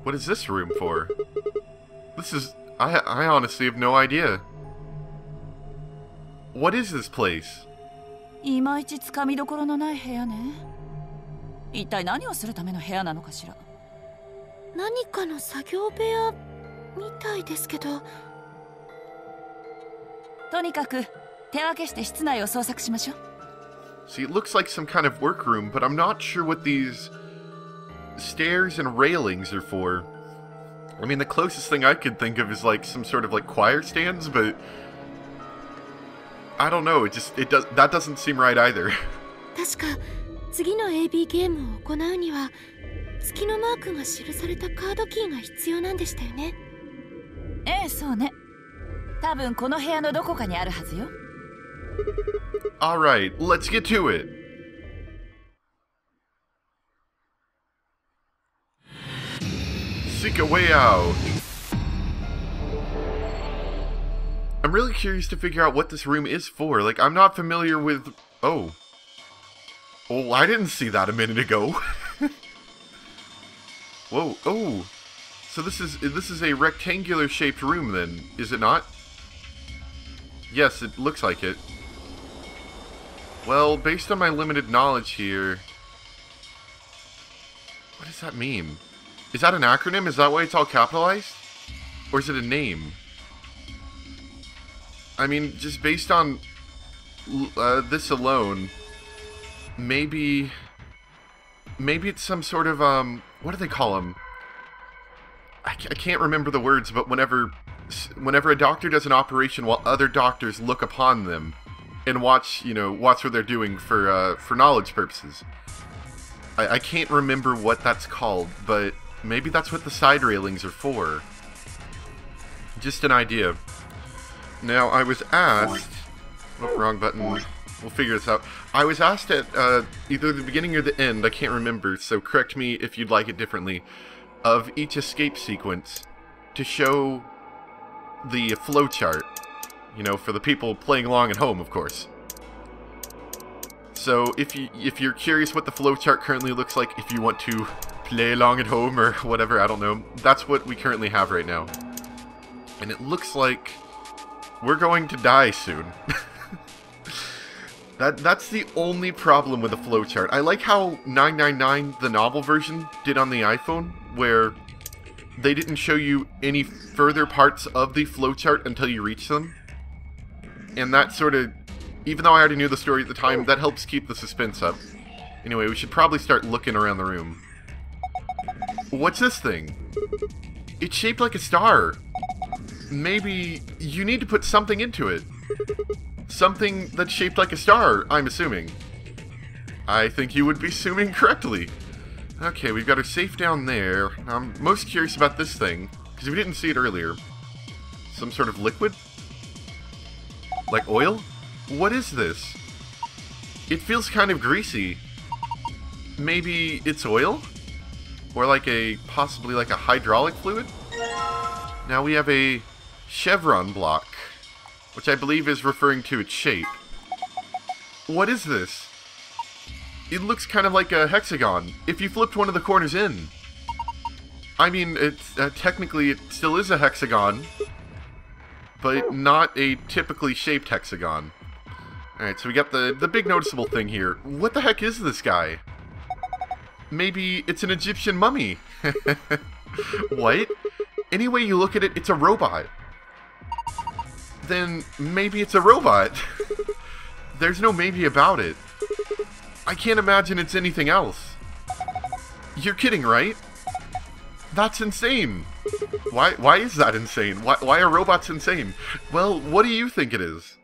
What is this room for? This is... I honestly have no idea. What is this place? いまいちつかみどころのない部屋ね。一体何をするための部屋なのかしら。何かの作業部屋みたいですけど。とにかく手分けして室内を捜索しましょう。See, it looks like some kind of workroom, but I'm not sure what these stairs and railings are for. I mean, the closest thing I could think of is like some sort of like choir stands, but I don't know. That doesn't seem right either. 確か次の AB ゲームを行うには月のマークが記されたカードキーが必要なんでしたよね。ええ、そうね。多分この部屋のどこかにあるはずよ。Alright, let's get to it. Seek a way out. I'm really curious to figure out what this room is for. Like, I'm not familiar with... Oh. Oh, I didn't see that a minute ago. Whoa, oh. So this is a rectangular shaped room then, is it not? Yes, it looks like it. Well, based on my limited knowledge here... What does that mean? Is that an acronym? Is that why it's all capitalized? Or is it a name? I mean, just based on this alone, maybe it's some sort of, what do they call them? I can't remember the words, but whenever a doctor does an operation while other doctors look upon them and watch what they're doing for knowledge purposes. I can't remember what that's called, but maybe that's what the side railings are for. Just an idea. Now, I was asked... Oh, wrong button. We'll figure this out. I was asked at either the beginning or the end, I can't remember, so correct me if you'd like it differently, of each escape sequence to show the flowchart. You know, for the people playing along at home, of course. So, if you're curious what the flowchart currently looks like, if you want to play along at home or whatever, I don't know, that's what we currently have right now. And it looks like we're going to die soon. That's the only problem with the flowchart. I like how 999, the novel version, did on the iPhone, where they didn't show you any further parts of the flowchart until you reach them. And that sort of, even though I already knew the story at the time, that helps keep the suspense up. Anyway, we should probably start looking around the room. What's this thing? It's shaped like a star. Maybe you need to put something into it. Something that's shaped like a star, I'm assuming. I think you would be assuming correctly. Okay, we've got our safe down there. I'm most curious about this thing, because we didn't see it earlier. Some sort of liquid? Like oil? What is this? It feels kind of greasy. Maybe it's oil? Or like possibly like a hydraulic fluid? Now we have a chevron block, which I believe is referring to its shape. What is this? It looks kind of like a hexagon, if you flipped one of the corners in. I mean, it's technically it still is a hexagon, but not a typically shaped hexagon. Alright, so we got the big noticeable thing here. What the heck is this guy? Maybe it's an Egyptian mummy. What? Any way you look at it, it's a robot. Then maybe it's a robot. There's no maybe about it. I can't imagine it's anything else. You're kidding, right? That's insane. Why is that insane? Why are robots insane? Well, what do you think it is?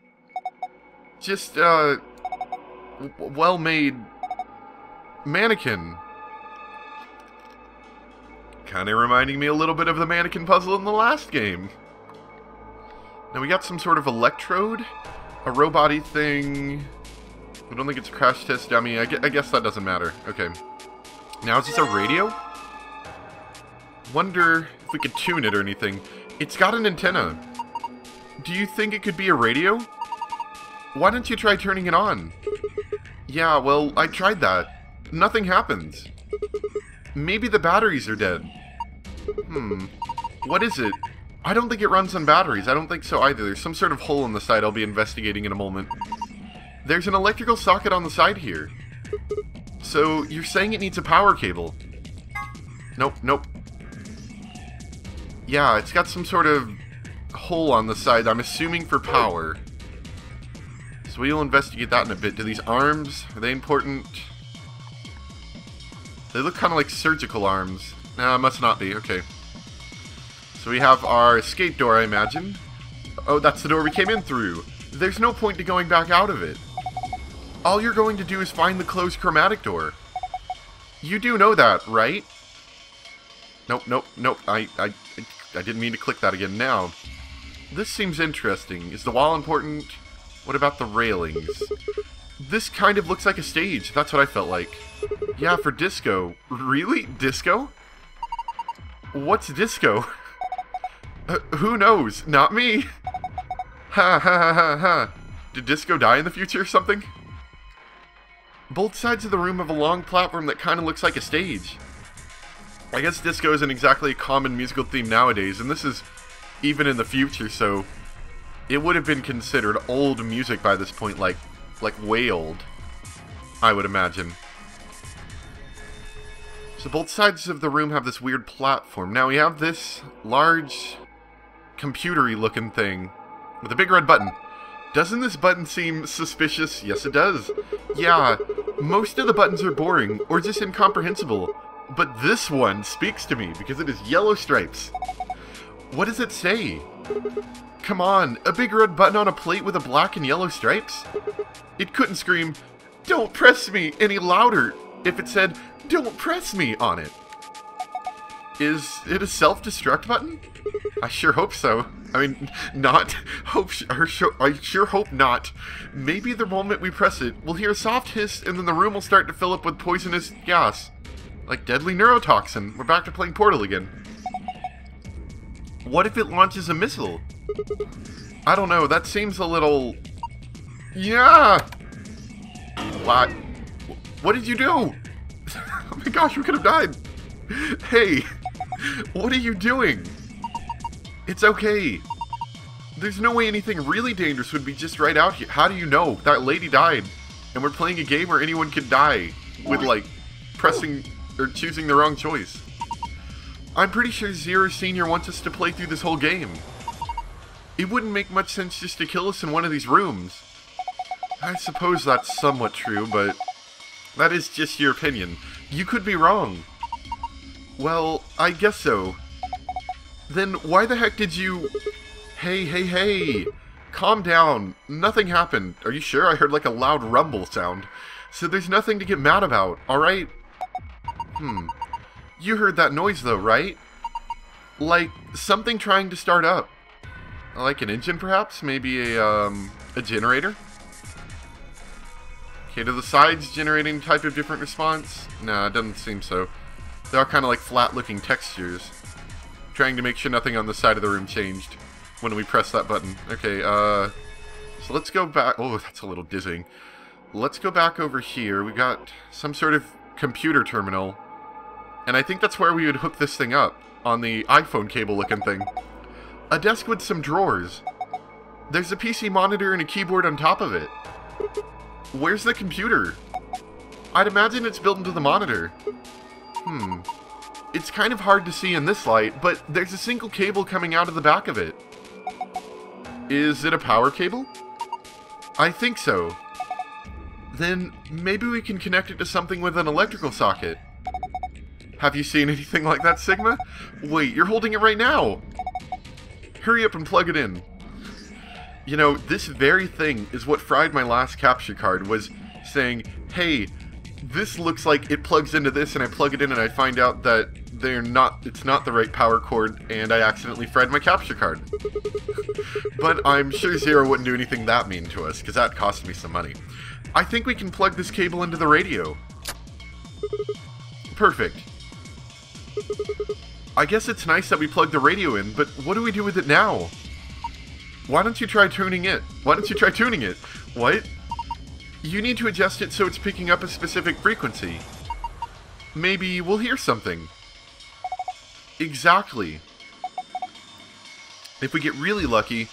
Just, well-made mannequin. Kinda reminding me a little bit of the mannequin puzzle in the last game. Now we got some sort of electrode, a robot-y thing. I don't think it's a crash test dummy. I guess that doesn't matter. Okay. Now is this a radio? Wonder if we could tune it or anything. It's got an antenna. Do you think it could be a radio? Why don't you try turning it on? Yeah, well, I tried that. Nothing happens. Maybe the batteries are dead. What is it? I don't think it runs on batteries. I don't think so either. There's some sort of hole in the side I'll be investigating in a moment. There's an electrical socket on the side here. So, you're saying it needs a power cable? Nope, nope. Yeah, it's got some sort of hole on the side, I'm assuming for power. So we'll investigate that in a bit. Do these arms, are they important? They look kind of like surgical arms. Nah, must not be, okay. So we have our escape door, I imagine. Oh, that's the door we came in through. There's no point to going back out of it. All you're going to do is find the closed chromatic door. You do know that, right? Nope, nope, nope. I didn't mean to click that again now. This seems interesting. Is the wall important? What about the railings? This kind of looks like a stage. That's what I felt like. Yeah, for disco. Really? Disco? What's disco? Who knows? Not me. Ha ha ha ha ha. Did disco die in the future or something? Both sides of the room have a long platform that kind of looks like a stage. I guess disco isn't exactly a common musical theme nowadays, and this is even in the future, so it would have been considered old music by this point, like way old, I would imagine. So both sides of the room have this weird platform. Now we have this large, computery looking thing with a big red button. Doesn't this button seem suspicious? Yes, it does. Yeah, most of the buttons are boring or just incomprehensible. But this one speaks to me because it is yellow stripes. What does it say? Come on, a big red button on a plate with a black and yellow stripes? It couldn't scream, "Don't press me," any louder if it said, "Don't press me" on it. Is it a self-destruct button? I sure hope so. I mean, not. I sure hope not. Maybe the moment we press it, we'll hear a soft hiss and then the room will start to fill up with poisonous gas. Like deadly neurotoxin. We're back to playing Portal again. What if it launches a missile? I don't know, that seems a little... Yeah! What? What did you do? Oh my gosh, we could have died. Hey, what are you doing? It's okay. There's no way anything really dangerous would be just right out here. How do you know? That lady died. And we're playing a game where anyone could die with, like, pressing or choosing the wrong choice. I'm pretty sure Zero Senior wants us to play through this whole game. It wouldn't make much sense just to kill us in one of these rooms. I suppose that's somewhat true, but that is just your opinion. You could be wrong. Well, I guess so. Then why the heck did you... Hey. Calm down. Nothing happened. Are you sure? I heard like a loud rumble sound. So there's nothing to get mad about, alright? You heard that noise though, right? Like something trying to start up. Like an engine perhaps? Maybe a generator? Okay, do the sides generating type of different response? Nah, it doesn't seem so. They are kind of like flat looking textures. Trying to make sure nothing on the side of the room changed when we press that button. Okay, so let's go back. Oh, that's a little dizzying. Let's go back over here. We got some sort of computer terminal. And I think that's where we would hook this thing up. On the iPhone cable looking thing. A desk with some drawers. There's a PC monitor and a keyboard on top of it. Where's the computer? I'd imagine it's built into the monitor. It's kind of hard to see in this light, but there's a single cable coming out of the back of it. Is it a power cable? I think so. Then maybe we can connect it to something with an electrical socket. Have you seen anything like that, Sigma? Wait, you're holding it right now! Hurry up and plug it in. You know, this very thing is what fried my last capture card, was saying, hey, this looks like it plugs into this, and I plug it in and I find out that it's not the right power cord, and I accidentally fried my capture card. But I'm sure Zero wouldn't do anything that mean to us, because that cost me some money. I think we can plug this cable into the radio. Perfect. I guess it's nice that we plugged the radio in, but what do we do with it now? Why don't you try tuning it? What? You need to adjust it so it's picking up a specific frequency. Maybe we'll hear something. Exactly. If we get really lucky,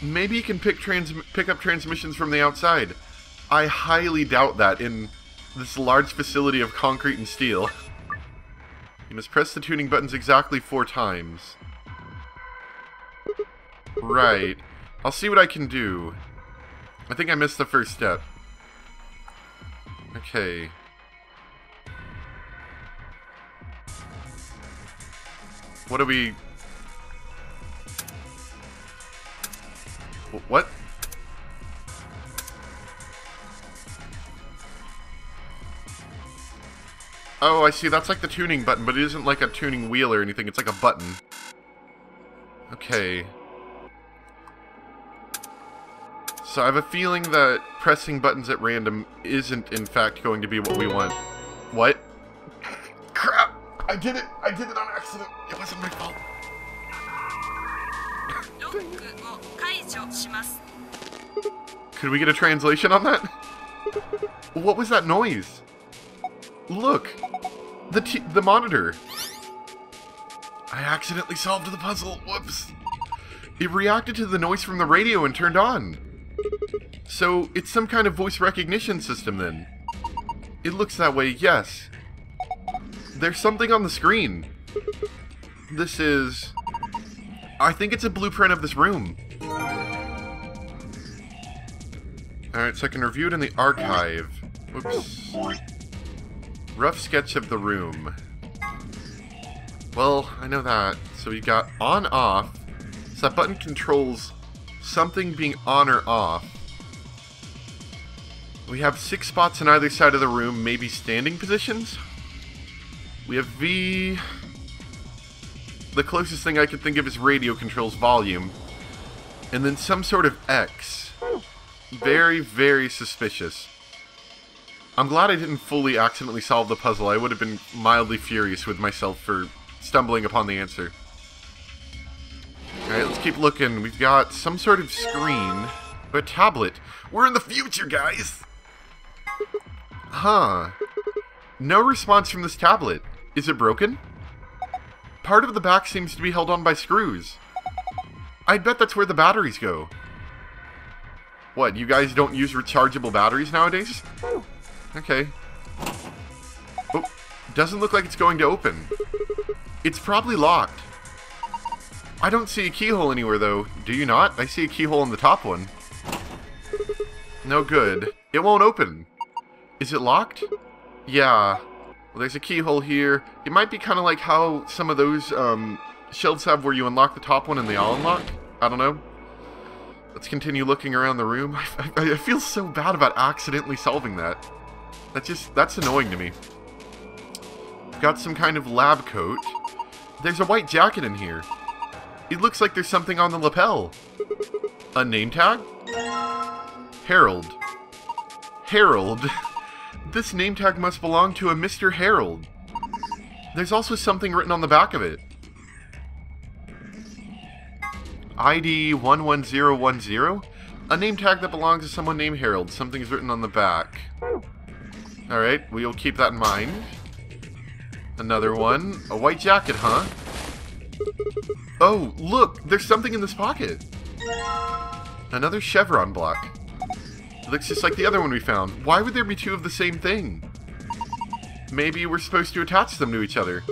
maybe you can pick up transmissions from the outside. I highly doubt that in this large facility of concrete and steel. You must press the tuning buttons exactly 4 times. Right. I'll see what I can do. I think I missed the first step. Okay. What do we... What? Oh, I see. That's like the tuning button, but it isn't like a tuning wheel or anything. It's like a button. Okay. So I have a feeling that pressing buttons at random isn't, in fact, going to be what we want. What? Crap! I did it! I did it on accident! It wasn't my fault. Could we get a translation on that? What was that noise? Look! The monitor! I accidentally solved the puzzle! Whoops! It reacted to the noise from the radio and turned on! So, it's some kind of voice recognition system then. It looks that way, yes. There's something on the screen. This is... I think it's a blueprint of this room. Alright, so I can review it in the archive. Oops. Rough sketch of the room. Well, I know that. So we got on, off. So that button controls something being on or off. We have 6 spots on either side of the room, maybe standing positions. We have V. The closest thing I can think of is radio controls volume. And then some sort of X. Very, very suspicious. I'm glad I didn't fully accidentally solve the puzzle. I would have been mildly furious with myself for stumbling upon the answer. Alright, let's keep looking. We've got some sort of screen. A tablet. We're in the future, guys! Huh. No response from this tablet. Is it broken? Part of the back seems to be held on by screws. I bet that's where the batteries go. What, you guys don't use rechargeable batteries nowadays? Okay. Oh, doesn't look like it's going to open. It's probably locked. I don't see a keyhole anywhere, though. Do you not? I see a keyhole in the top one. No good. It won't open. Is it locked? Yeah. Well, there's a keyhole here. It might be kind of like how some of those shelves have where you unlock the top one and they all unlock. I don't know. Let's continue looking around the room. I feel so bad about accidentally solving that. That's annoying to me. Got some kind of lab coat. There's a white jacket in here. It looks like there's something on the lapel. A name tag? Harold. Harold? This name tag must belong to a Mr. Harold. There's also something written on the back of it. ID 11010? A name tag that belongs to someone named Harold. Something's written on the back. Alright, we'll keep that in mind. Another one. A white jacket, huh? Oh, look! There's something in this pocket! Another chevron block. Looks just like the other one we found. Why would there be 2 of the same thing? Maybe we're supposed to attach them to each other.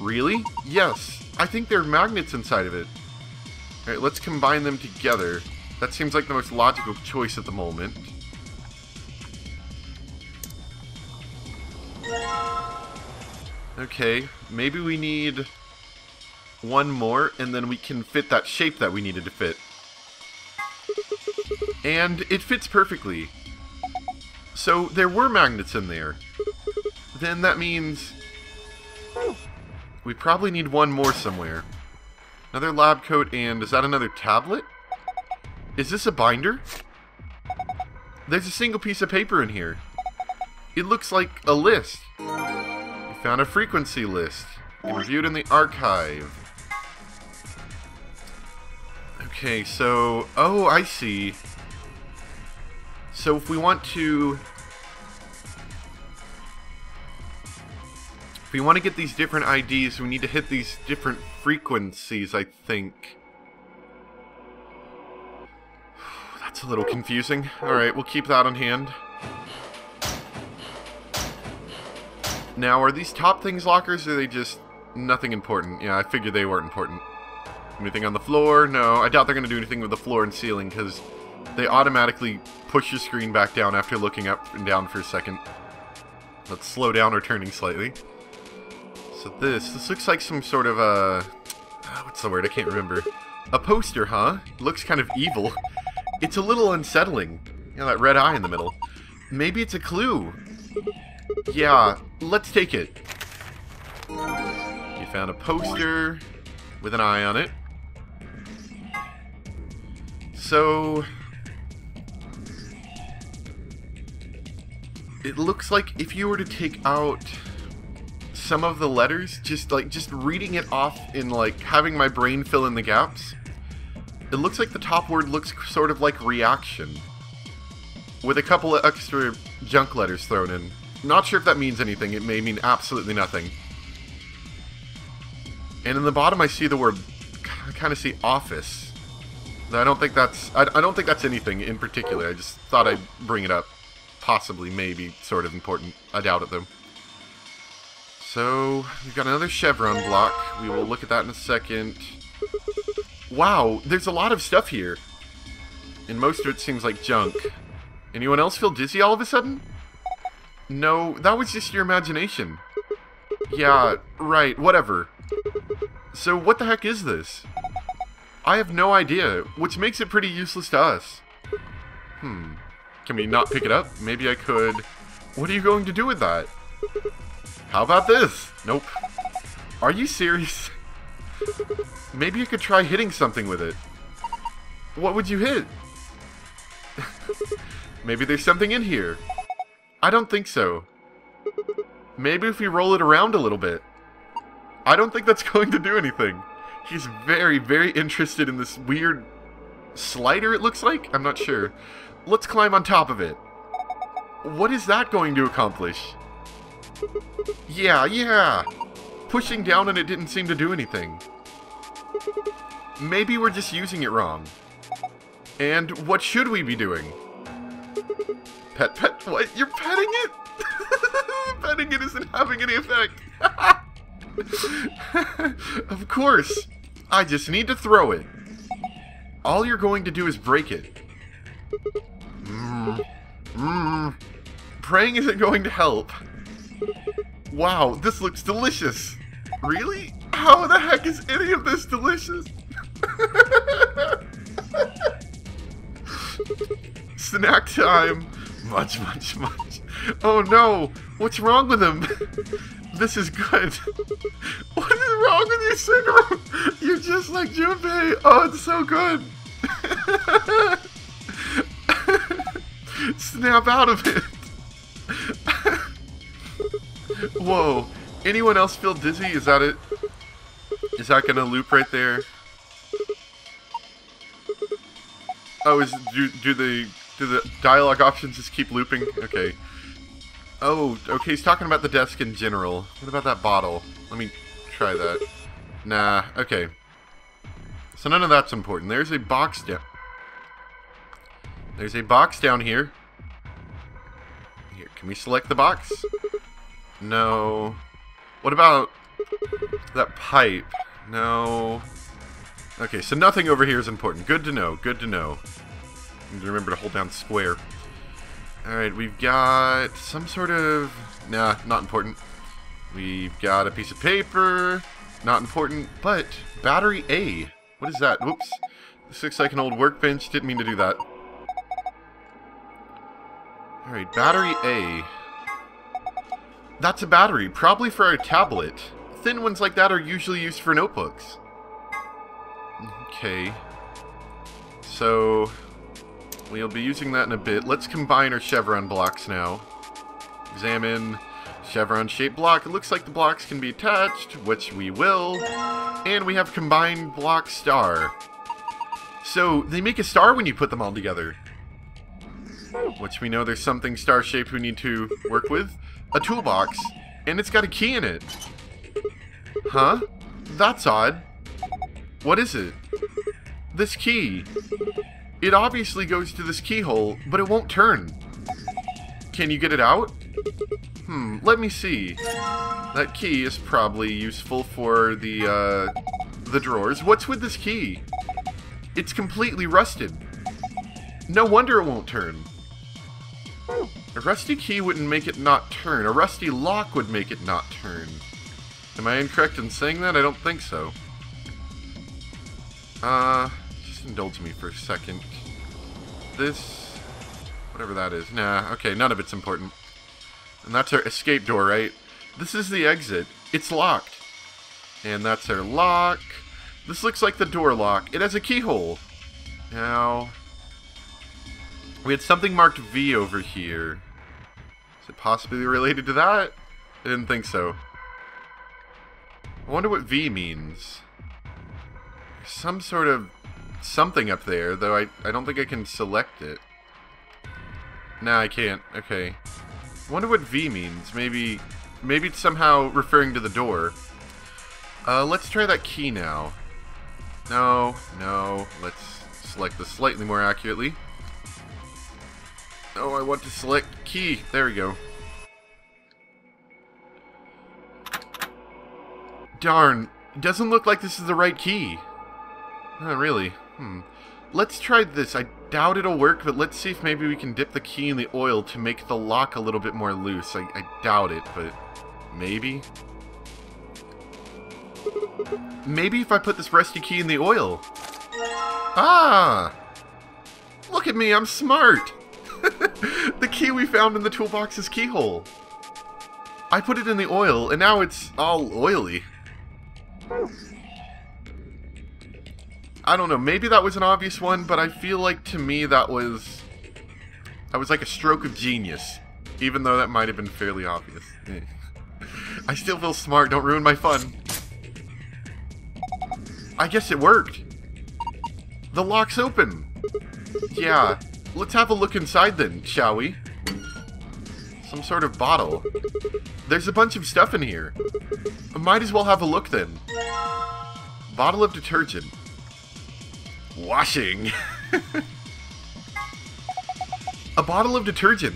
Really? Yes. I think there are magnets inside of it. Alright, let's combine them together. That seems like the most logical choice at the moment. Okay, maybe we need one more, and then we can fit that shape that we needed to fit. And it fits perfectly. So there were magnets in there. Then that means we probably need one more somewhere. Another lab coat, and is that another tablet? Is this a binder? There's a single piece of paper in here. It looks like a list. We found a frequency list. Reviewed in the archive. Okay, so... oh, I see. So if we want to we want to get these different IDs, we need to hit these different frequencies, I think. That's a little confusing. Alright, we'll keep that on hand. Now, are these top things lockers, or are they just nothing important? Yeah, I figured they weren't important. Anything on the floor? No, I doubt they're going to do anything with the floor and ceiling, because they automatically push your screen back down after looking up and down for a second. Let's slow down our turning slightly. So this looks like some sort of a... what's the word? I can't remember. A poster, huh? Looks kind of evil. It's a little unsettling. You know, that red eye in the middle. Maybe it's a clue. Yeah, let's take it. You found a poster with an eye on it. So... it looks like if you were to take out some of the letters, just reading it off in like having my brain fill in the gaps, it looks like the top word looks sort of like reaction, with a couple of extra junk letters thrown in. Not sure if that means anything. It may mean absolutely nothing. And in the bottom I see the word, I kind of see office. I don't think that's anything in particular. I just thought I'd bring it up. Possibly, maybe, sort of important. I doubt it, though. So, we've got another chevron block. We will look at that in a second. Wow, there's a lot of stuff here. And most of it seems like junk. Anyone else feel dizzy all of a sudden? No, that was just your imagination. Yeah, right, whatever. So, what the heck is this? I have no idea, which makes it pretty useless to us. Can we not pick it up? Maybe I could... What are you going to do with that? How about this? Nope. Are you serious? Maybe you could try hitting something with it. What would you hit? Maybe there's something in here. I don't think so. Maybe if we roll it around a little bit. I don't think that's going to do anything. He's very, very interested in this weird slider, it looks like? I'm not sure. Let's climb on top of it. What is that going to accomplish? Yeah. Pushing down and it didn't seem to do anything. Maybe we're just using it wrong. And what should we be doing? Pet, what? You're petting it? Petting it isn't having any effect. Of course. I just need to throw it. All you're going to do is break it. Praying isn't going to help. Wow, this looks delicious. Really? How the heck is any of this delicious? Snack time. Much. Oh no, what's wrong with him? This is good. What is wrong with you, Sigurd? You're just like Junpei. Oh, it's so good. Snap out of it. Whoa. Anyone else feel dizzy? Is that it? Is that gonna loop right there? Oh, do the dialogue options just keep looping? Okay. Oh, okay, he's talking about the desk in general. What about that bottle? Let me try that. Nah, okay. So none of that's important. There's a box down. There's a box down here. Here, can we select the box? No. What about that pipe? No. Okay, so nothing over here is important. Good to know, good to know. And remember to hold down square. Alright, we've got some sort of... Nah, not important. We've got a piece of paper. Not important, but battery A. What is that? Whoops. This looks like an old workbench. Didn't mean to do that. Alright, battery A. That's a battery, probably for our tablet. Thin ones like that are usually used for notebooks. Okay. So, we'll be using that in a bit. Let's combine our chevron blocks now. Examine chevron-shaped block. It looks like the blocks can be attached, which we will. And we have combined block star. So, they make a star when you put them all together. Which we know there's something star-shaped we need to work with. A toolbox. And it's got a key in it. Huh? That's odd. What is it? This key. It obviously goes to this keyhole, but it won't turn. Can you get it out? Let me see. That key is probably useful for the drawers. What's with this key? It's completely rusted. No wonder it won't turn. A rusty key wouldn't make it not turn. A rusty lock would make it not turn. Am I incorrect in saying that? I don't think so. Just indulge me for a second. This... whatever that is. Nah, okay, none of it's important. And that's our escape door, right? This is the exit. It's locked. And that's our lock. This looks like the door lock. It has a keyhole. Now... we had something marked V over here. Is it possibly related to that? I didn't think so. I wonder what V means. There's some sort of something up there, though I don't think I can select it. Nah, I can't. Okay. I wonder what V means. Maybe it's somehow referring to the door. Let's try that key now. No. Let's select this slightly more accurately. Oh, I want to select key. There we go. Darn. It doesn't look like this is the right key. Not really. Let's try this. I doubt it'll work, but let's see if maybe we can dip the key in the oil to make the lock a little bit more loose. I doubt it, but maybe. Maybe if I put this rusty key in the oil. Ah! Look at me, I'm smart! The key we found in the toolbox's keyhole. I put it in the oil, and now it's all oily. I don't know, maybe that was an obvious one, but I feel like to me that was like a stroke of genius. Even though that might have been fairly obvious. I still feel smart, don't ruin my fun. I guess it worked. The lock's open. Yeah, let's have a look inside then, shall we? Some sort of bottle. There's a bunch of stuff in here. I might as well have a look then. Bottle of detergent. Washing. A bottle of detergent.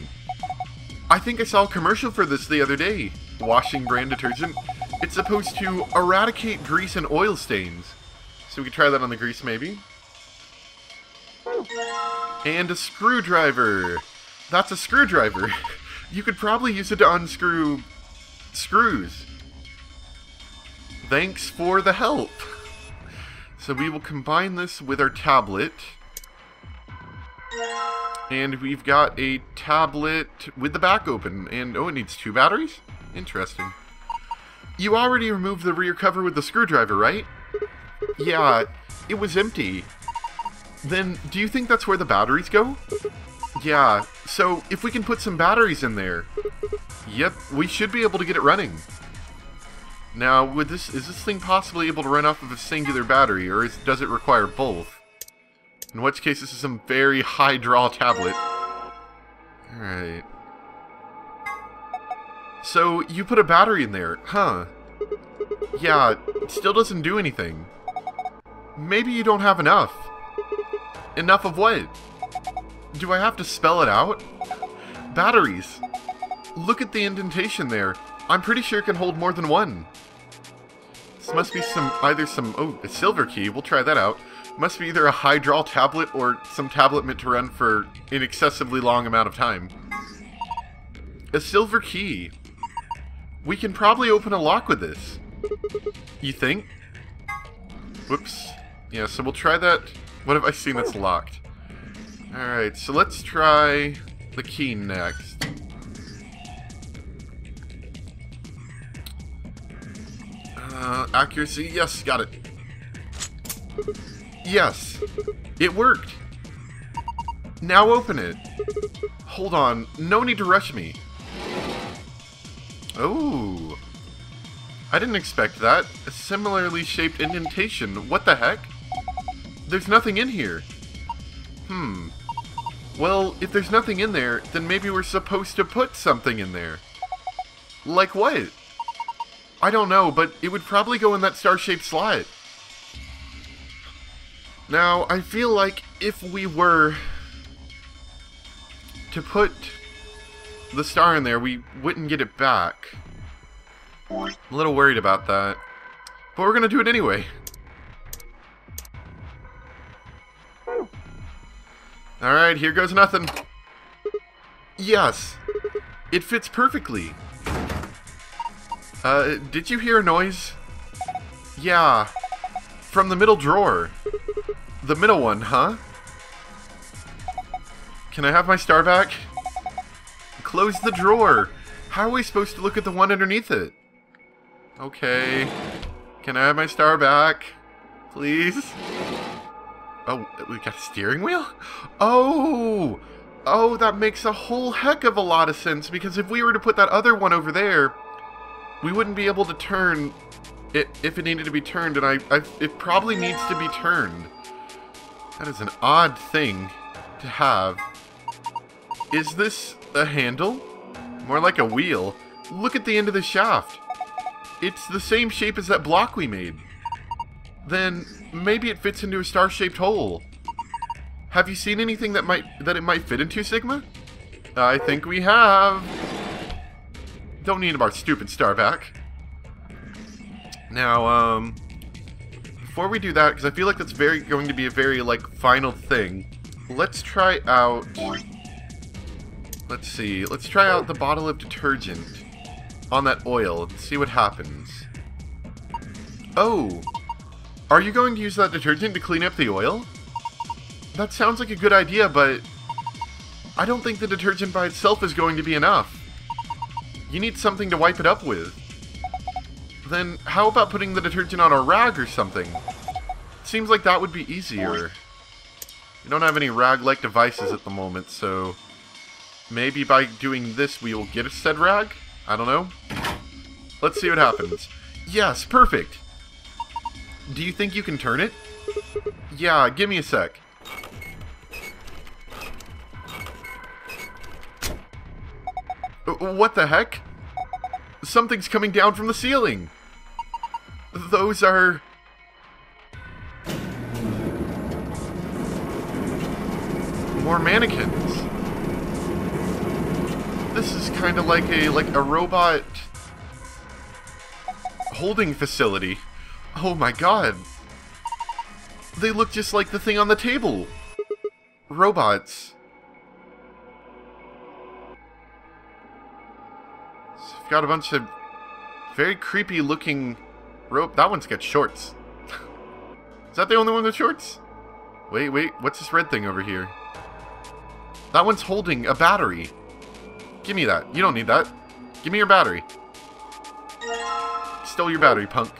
I think I saw a commercial for this the other day. Washing brand detergent. It's supposed to eradicate grease and oil stains. So we could try that on the grease maybe. And a screwdriver. That's a screwdriver. You could probably use it to unscrew screws. Thanks for the help. So we will combine this with our tablet. And we've got a tablet with the back open. And oh, it needs 2 batteries? Interesting. You already removed the rear cover with the screwdriver, right? Yeah, it was empty. Then, do you think that's where the batteries go? Yeah, so if we can put some batteries in there, yep, we should be able to get it running. Now, is this thing possibly able to run off of a singular battery, or does it require both? In which case, this is some very high draw tablet. Alright. So, you put a battery in there, huh? Yeah, it still doesn't do anything. Maybe you don't have enough. Enough of what? Do I have to spell it out? Batteries. Look at the indentation there. I'm pretty sure it can hold more than one. This must be oh, a silver key. We'll try that out. Must be either a high draw tablet or some tablet meant to run for an excessively long amount of time. A silver key. We can probably open a lock with this. You think? Whoops. Yeah, so we'll try that. What have I seen that's locked? Alright, so let's try the key next. Accuracy, yes, got it. Yes, it worked. Now open it. Hold on, no need to rush me. Oh, I didn't expect that. A similarly shaped indentation. What the heck? There's nothing in here. Well, if there's nothing in there, then maybe we're supposed to put something in there. Like what? I don't know, but it would probably go in that star-shaped slot. Now, I feel like if we were to put the star in there, we wouldn't get it back. I'm a little worried about that. But we're gonna do it anyway. Alright, here goes nothing. Yes! It fits perfectly. Did you hear a noise? Yeah. From the middle drawer. The middle one, huh? Can I have my star back? Close the drawer. How are we supposed to look at the one underneath it? Okay. Can I have my star back? Please? Oh, we got a steering wheel? Oh! Oh, that makes a whole heck of a lot of sense, because if we were to put that other one over there, we wouldn't be able to turn it if it needed to be turned, and it probably needs to be turned. That is an odd thing to have. Is this a handle? More like a wheel. Look at the end of the shaft. It's the same shape as that block we made. Then maybe it fits into a star-shaped hole. Have you seen anything that it might fit into, Sigma? I think we have. Don't need our stupid star back. Now, before we do that, because I feel like that's going to be a very, like, final thing, let's try out... Let's see. Let's try out the bottle of detergent on that oil and see what happens. Oh! Are you going to use that detergent to clean up the oil? That sounds like a good idea, but I don't think the detergent by itself is going to be enough. You need something to wipe it up with. Then how about putting the detergent on a rag or something? Seems like that would be easier. We don't have any rag-like devices at the moment, so maybe by doing this we will get a said rag? I don't know. Let's see what happens. Yes, perfect! Do you think you can turn it? Yeah, give me a sec. What the heck? Something's coming down from the ceiling! Those are... more mannequins. This is kind of like a robot holding facility. Oh my god. They look just like the thing on the table. Robots. So we've got a bunch of very creepy looking that one's got shorts. Is that the only one with shorts? Wait, what's this red thing over here? That one's holding a battery. Give me that. You don't need that. Give me your battery. Stole your battery, punk.